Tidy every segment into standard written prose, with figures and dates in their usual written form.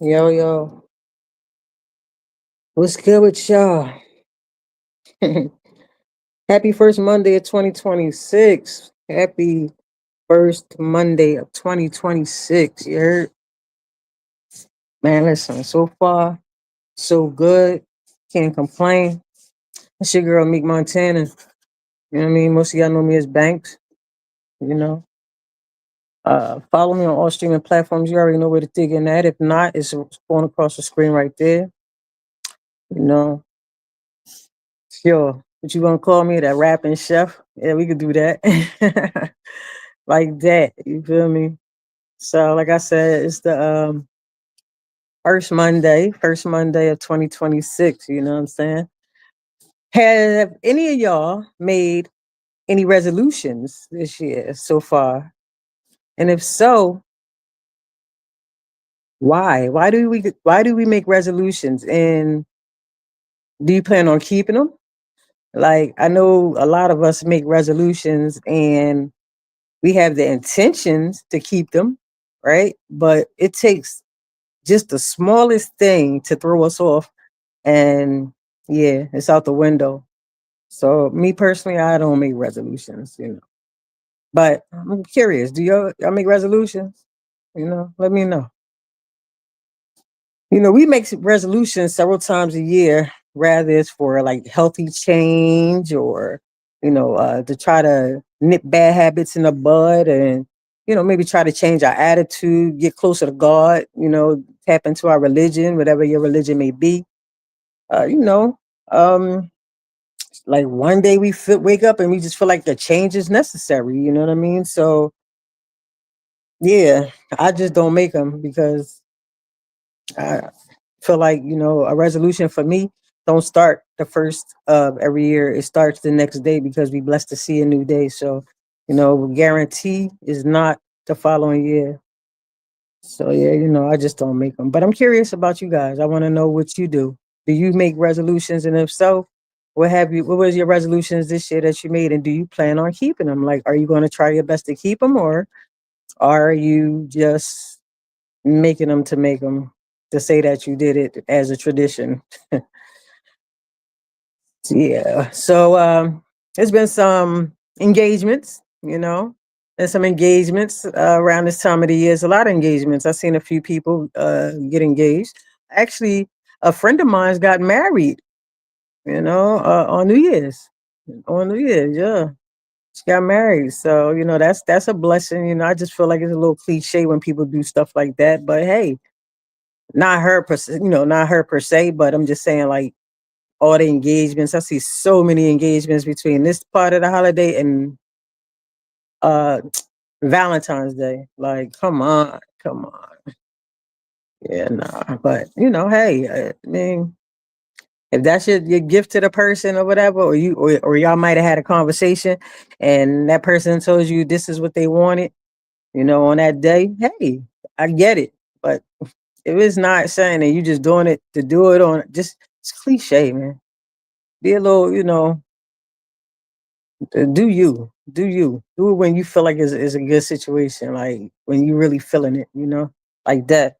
Yo, yo, what's good with y'all? Happy first Monday of 2026. Happy first Monday of 2026. You heard? Man, listen, so far, so good. Can't complain. It's your girl, Meek Montana. You know what I mean? Most of y'all know me as Banks, you know. Follow me on all streaming platforms. You already know where to dig in at. If not, it's going across the screen right there. You know, sure. What you gonna call me? That rapping chef? Yeah, we could do that. Like that. You feel me? So, like I said, it's the first Monday of 2026. You know what I'm saying? Have any of y'all made any resolutions this year so far? And if so, why? Why do we make resolutions? And do you plan on keeping them? Like I know a lot of us make resolutions and we have the intentions to keep them, right? But it takes just the smallest thing to throw us off, and yeah, it's out the window. So me personally, I don't make resolutions, But I'm curious, do y'all make resolutions? Let me know. We make resolutions several times a year, rather it's for like healthy change or, to try to nip bad habits in the bud and, maybe try to change our attitude, get closer to God, tap into our religion, whatever your religion may be. Uh, you know, um, like one day wake up and we just feel like the change is necessary. You know what I mean? So yeah, I just don't make them because I feel like a resolution for me don't start the first of every year. It starts the next day because we blessed to see a new day. So guarantee is not the following year. So yeah, I just don't make them. But I'm curious about you guys. I want to know what you do. Do you make resolutions, and if so, what was your resolutions this year that you made, and do you plan on keeping them? Like, are you going to try your best to keep them, or are you just making them to make them to say that you did it as a tradition? Yeah. So there's been some engagements, and some engagements around this time of the year. There's a lot of engagements. I've seen a few people get engaged. Actually, a friend of mine's got married, on New Year's. On New Year's, yeah. She got married. So, that's a blessing. I just feel like it's a little cliche when people do stuff like that. But hey, not her per se, not her per se, but I'm just saying like all the engagements. I see so many engagements between this part of the holiday and uh Valentine's Day. Like, come on, come on. Yeah, nah. But hey, I mean, if that's your gift to the person or whatever, or y'all might have had a conversation and that person told you this is what they wanted, on that day, hey, I get it. But if it's not saying that you just doing it to do it on just it's cliche, man. Be a little, do it when you feel like it's a good situation, like when you really feeling it, like that.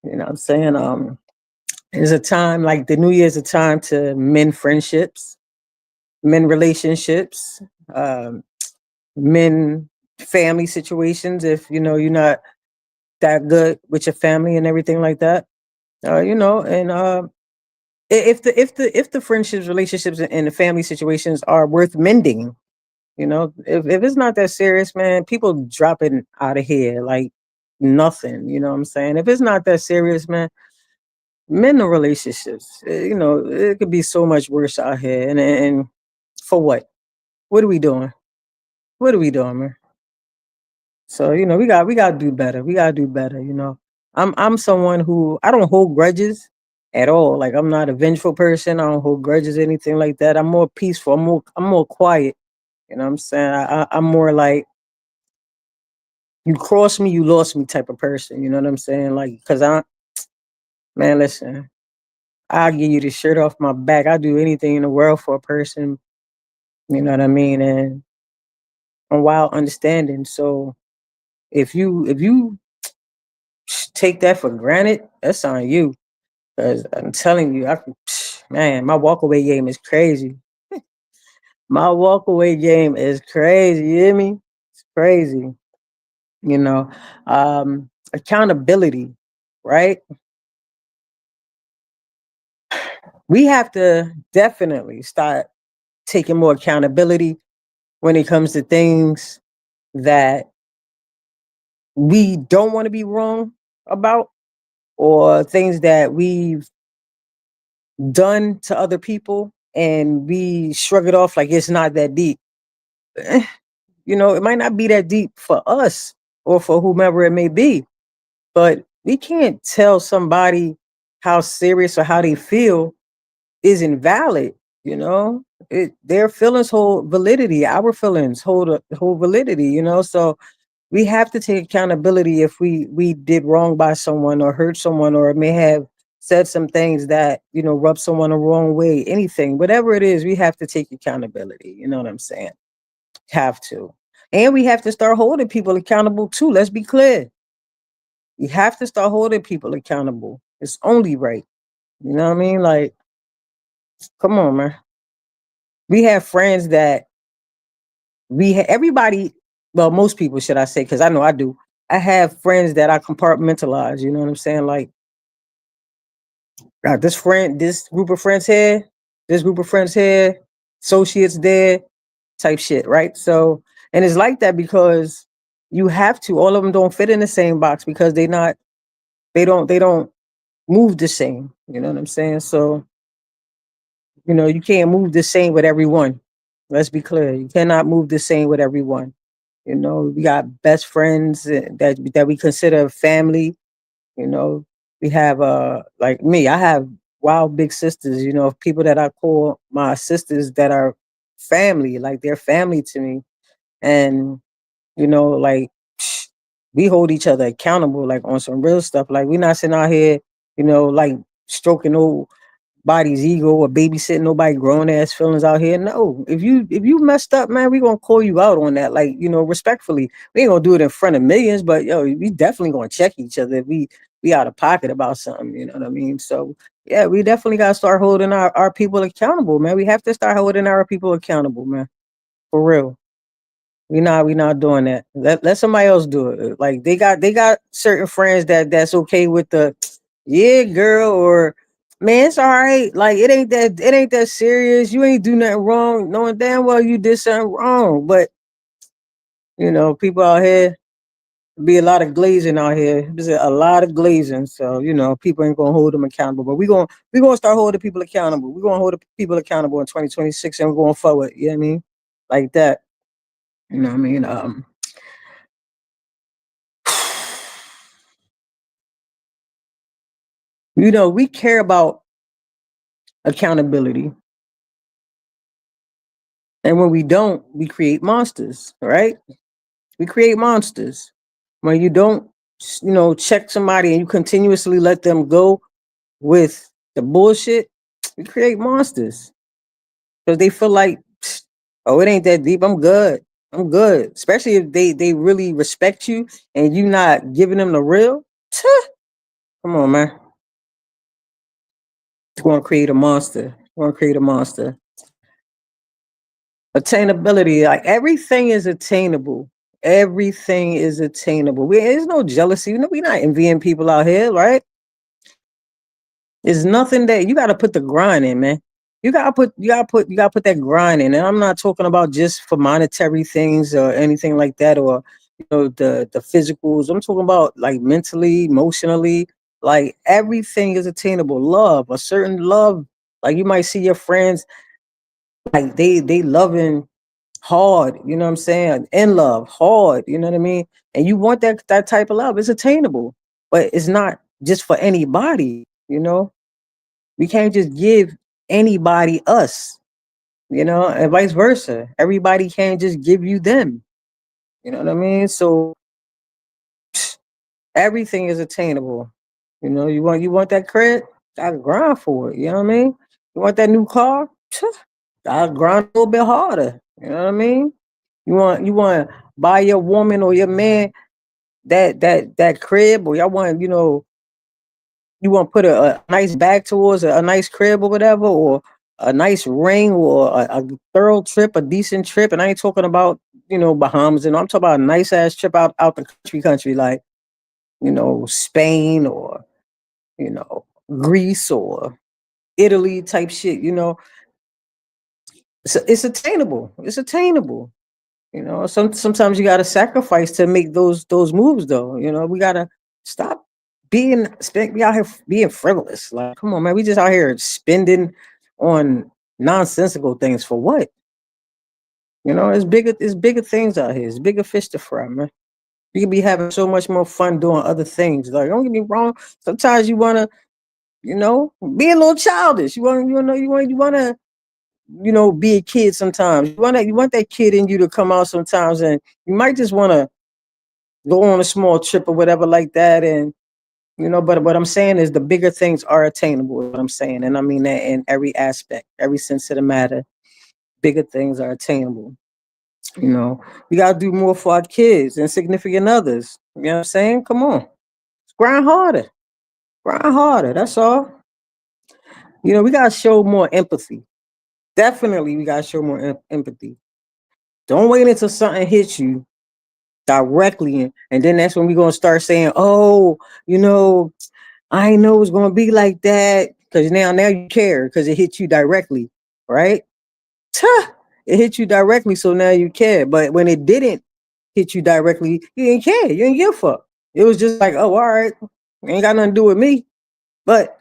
What I'm saying, it's a time like the New Year's a time to mend friendships, mend relationships, um, mend family situations. If you're not that good with your family and everything like that, and if the friendships, relationships, and the family situations are worth mending. If it's not that serious, man, people dropping out of here like nothing. You know what I'm saying? If it's not that serious, man, men the relationships. It could be so much worse out here. And for what? What are we doing? What are we doing, man? So we gotta do better. We gotta do better. I'm someone who I don't hold grudges at all. Like I'm not a vengeful person. I don't hold grudges, anything like that. I'm more peaceful. I'm more quiet. You know what I'm saying? I'm more like you cross me, you lost me type of person. You know what I'm saying? Like, cause man, listen, I'll give you the shirt off my back. I'll do anything in the world for a person. You know what I mean? And I'm wild understanding. So if you take that for granted, that's on you. Cause I'm telling you, man, my walkaway game is crazy. My walkaway game is crazy. You hear me? It's crazy. You know, accountability, right? We have to definitely start taking more accountability when it comes to things that we don't want to be wrong about, or things that we've done to other people and we shrug it off like it's not that deep. It might not be that deep for us or for whomever it may be, but we can't tell somebody how serious or how they feel isn't valid. Their feelings hold validity. Our feelings hold validity. So we have to take accountability if we did wrong by someone or hurt someone or may have said some things that rub someone the wrong way. Anything, whatever it is, we have to take accountability. You know what I'm saying? Have to. And we have to start holding people accountable too. Let's be clear. You have to start holding people accountable. It's only right. You know what I mean? Like, come on, man. We have friends that everybody, well, most people, should I say, because I know I do. I have friends that I compartmentalize. You know what I'm saying? Like, this group of friends here, this group of friends here, associates there, type shit, right? So, and it's like that because you have to. All of them don't fit in the same box because they don't move the same. You know what I'm saying? So, you can't move the same with everyone. Let's be clear. You cannot move the same with everyone. We got best friends that we consider family. You know, we have like me. I have wild big sisters. People that I call my sisters that are family, like they're family to me. And like we hold each other accountable, like on some real stuff. Like we're not sitting out here, like stroking nobody's ego or babysitting nobody grown ass feelings out here. No, if you messed up, man, we gonna call you out on that. Like respectfully. We ain't gonna do it in front of millions, but we definitely gonna check each other if we out of pocket about something. You know what I mean? So yeah, we definitely gotta start holding our people accountable, man. We have to start holding our people accountable, man. For real. We not doing that. Let somebody else do it. Like they got certain friends that's okay with the yeah, girl, or man, it's all right. Like it ain't that serious. You ain't do nothing wrong, knowing damn well you did something wrong. But people out here be a lot of glazing out here. There's a lot of glazing, so people ain't gonna hold them accountable. But we gonna start holding people accountable. We're gonna hold the people accountable in 2026, and we're going forward. You know what I mean? Like that. You know what I mean? We care about accountability. And when we don't, we create monsters, right? We create monsters. When you don't, check somebody and you continuously let them go with the bullshit, you create monsters. Because they feel like, oh, it ain't that deep. I'm good. I'm good. Especially if they really respect you and you not giving them the real. Come on, man. It's gonna create a monster. It's gonna create a monster. Attainability, like everything is attainable. Everything is attainable. There's no jealousy. We're not envying people out here, right? There's nothing that you got to put the grind in, man. You gotta put that grind in. And I'm not talking about just for monetary things or anything like that, or the physicals. I'm talking about like mentally, emotionally, like everything is attainable. Love, a certain love. Like you might see your friends, like they loving hard, you know what I'm saying? In love, hard, you know what I mean? And you want that type of love. It's attainable, but it's not just for anybody. We can't just give anybody us, and vice versa. Everybody can't just give you them. You know what I mean? So everything is attainable. You want that credit, gotta grind for it. You know what I mean? You want that new car? Gotta grind a little bit harder. You know what I mean? You want buy your woman or your man that crib, or y'all want, you want to put a nice bag towards a nice crib or whatever, or a nice ring, or a thorough trip, a decent trip. And I ain't talking about, Bahamas, and I'm talking about a nice ass trip out the country, like, Spain, or, Greece, or Italy type shit. It's attainable. It's attainable. Sometimes you gotta sacrifice to make those moves, though. We gotta stop be out here being frivolous. Like, come on, man, we just out here spending on nonsensical things for what? It's bigger things out here. It's bigger fish to fry, man. You can be having so much more fun doing other things. Like, don't get me wrong. Sometimes you wanna, be a little childish. You wanna be a kid sometimes. You want that kid in you to come out sometimes, and you might just want to go on a small trip or whatever like that. And but what I'm saying is the bigger things are attainable, is what I'm saying. And I mean that in every aspect, every sense of the matter. Bigger things are attainable. We gotta do more for our kids and significant others. You know what I'm saying? Come on. Grind harder. Grind harder. That's all. We gotta show more empathy. Definitely we gotta show more empathy. Don't wait until something hits you directly, and then that's when we're gonna start saying, "Oh, I know it's gonna be like that," because now you care because it hit you directly, right? Tuh, it hit you directly, so now you care. But when it didn't hit you directly, you didn't care. You didn't give a fuck. It was just like, "Oh, all right, ain't got nothing to do with me." But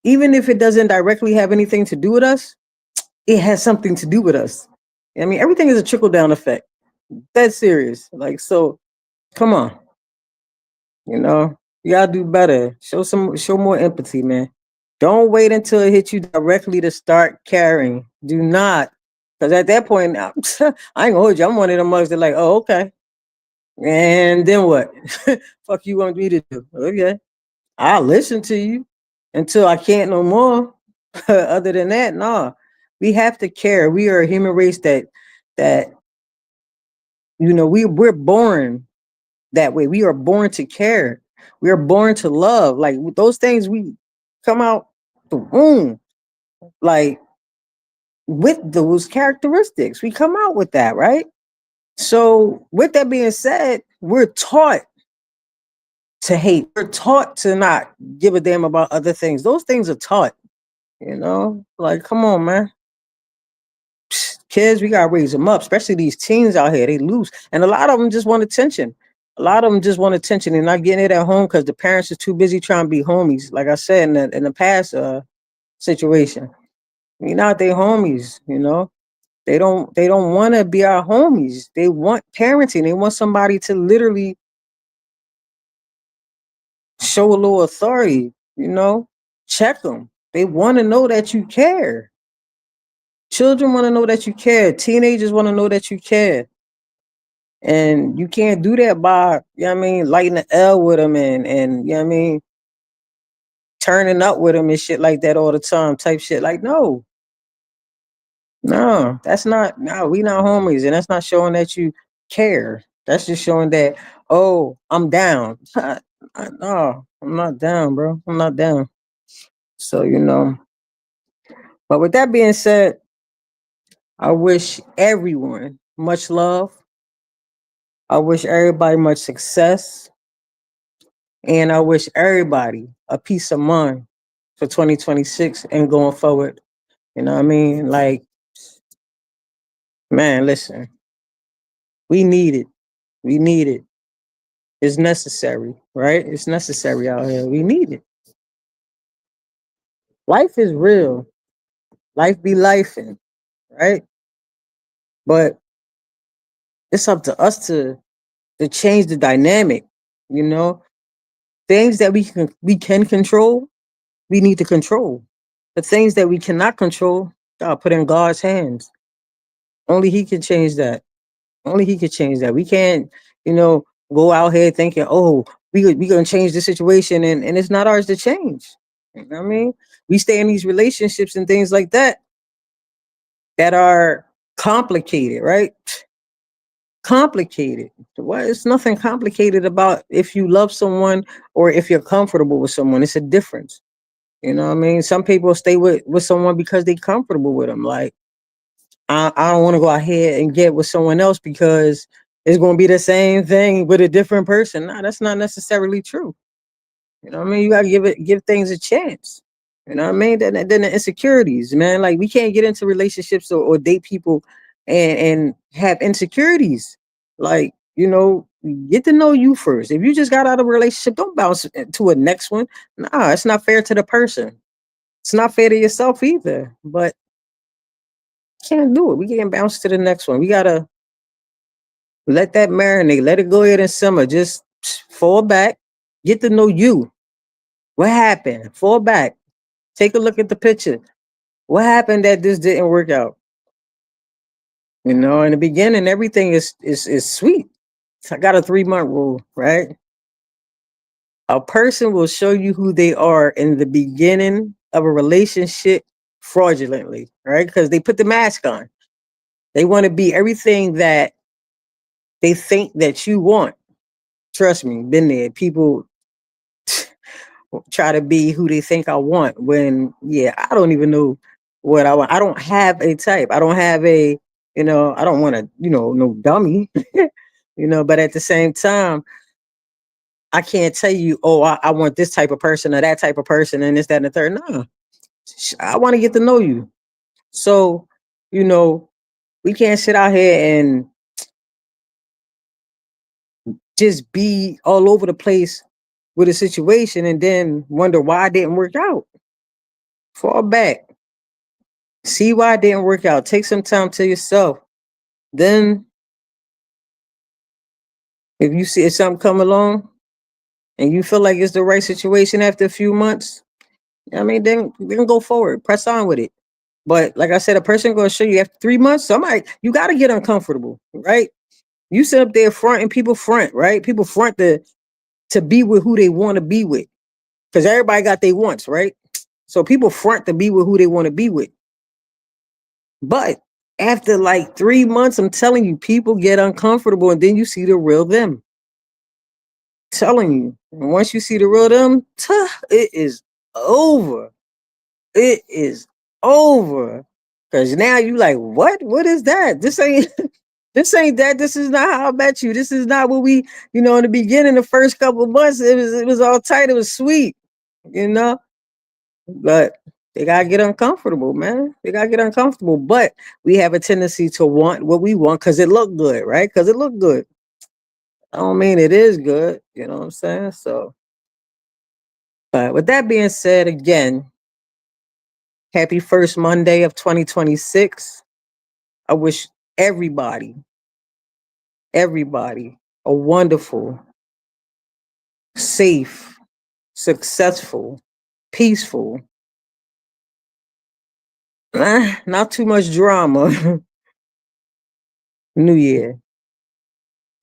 even if it doesn't directly have anything to do with us, it has something to do with us. I mean, everything is a trickle down effect. That's serious. Like, so, come on. You gotta do better. Show more empathy, man. Don't wait until it hits you directly to start caring. Do not. Because at that point, I ain't gonna hold you. I'm one of them mugs that like, oh, okay. And then what? Fuck you want me to do? Okay. I'll listen to you until I can't no more. Other than that, nah. We have to care. We are a human race that we're born that way. We are born to care. We are born to love. Like, those things, we come out the womb, like, with those characteristics. We come out with that, right? So, with that being said, we're taught to hate. We're taught to not give a damn about other things. Those things are taught, Like, come on, man. Kids, we gotta raise them up, especially these teens out here. They loose, and a lot of them just want attention. A lot of them just want attention and not getting it at home because the parents are too busy trying to be homies. Like I said in the past situation, we not their homies. They don't want to be our homies. They want parenting. They want somebody to literally show a little authority. Check them. They want to know that you care. Children want to know that you care. Teenagers want to know that you care. And you can't do that by, lighting the L with them and turning up with them and shit like that all the time, type shit. Like, no, that's not, no, we not homies. And that's not showing that you care. That's just showing that, oh, I'm down. No, I'm not down, bro. I'm not down. So, but with that being said, I wish everyone much love. I wish everybody much success. And I wish everybody a peace of mind for 2026 and going forward. You know what I mean? Like, man, listen, we need it. We need it. It's necessary, right? It's necessary out here. We need it. Life is real. Life be lifing, right? But it's up to us to change the dynamic, you know? Things that we can control, we need to control. The things that we cannot control, gotta put in God's hands. Only He can change that. Only He could change that. We can't, go out here thinking, oh, we gonna change the situation, and it's not ours to change. You know what I mean? We stay in these relationships and things like that are complicated, right? complicated. What? It's nothing complicated about if you love someone or if you're comfortable with someone. It's a difference. You know what I mean? Some people stay with someone because they're comfortable with them. Like, I don't want to go ahead and get with someone else because it's going to be the same thing with a different person. Nah, that's not necessarily true. You know what I mean? You gotta give things a chance. You know what I mean? Then the insecurities, man. Like, we can't get into relationships or date people and have insecurities. Like, get to know you first. If you just got out of a relationship, don't bounce to a next one. Nah, it's not fair to the person. It's not fair to yourself either. But can't do it. We can't bounce to the next one. We gotta let that marinate, let it go ahead and simmer. Just fall back, get to know you. What happened? Fall back. Take a look at the picture. What happened that this didn't work out? In the beginning, everything is sweet. So I got a 3-month rule, right? A person will show you who they are in the beginning of a relationship fraudulently, right? Because they put the mask on. They want to be everything that they think that you want. Trust me, been there. People try to be who they think I want when, yeah, I don't even know what I want. I don't have a type. I don't have I don't want to, no dummy, but at the same time, I can't tell you, oh, I want this type of person or that type of person and this, that, and the third. No, I want to get to know you. So, you know, we can't sit out here and just be all over the place with a situation and then wonder why it didn't work out. Fall back. See why it didn't work out. Take some time to yourself. Then, if you see something come along and you feel like it's the right situation after a few months, I mean, then go forward. Press on with it. But like I said, a person going to show you after 3 months. You got to get uncomfortable, right? You sit up there front and people front, right? People front to be with who they want to be with, because everybody got their wants, right? So people front to be with who they want to be with. But after like 3 months, I'm telling you, people get uncomfortable and then you see the real them. Telling you. And once you see the real them, it is over. It is over. Cause now you like, what? What is that? This ain't this ain't that. This is not how I met you. This is not what we, in the beginning, the first couple of months, it was all tight, it was sweet, you know? But they gotta get uncomfortable, man. They gotta get uncomfortable. But we have a tendency to want what we want because it looked good, right? Because it looked good. I don't mean it is good, you know what I'm saying? So, but with that being said, again, happy first Monday of 2026. I wish everybody, everybody a wonderful, safe, successful, peaceful, not too much drama New Year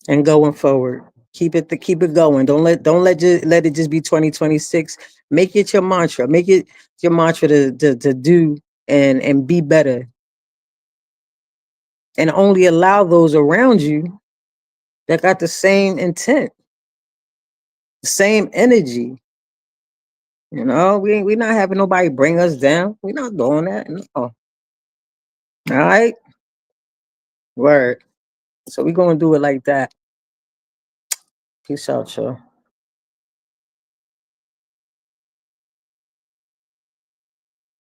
and going forward. Keep it going. Don't let it just be 2026. Make it your mantra. Make it your mantra to do and be better. And only allow those around you that got the same intent, the same energy. We not having nobody bring us down. We're not doing that. No. All right. Word. So we're gonna do it like that. Peace out, y'all.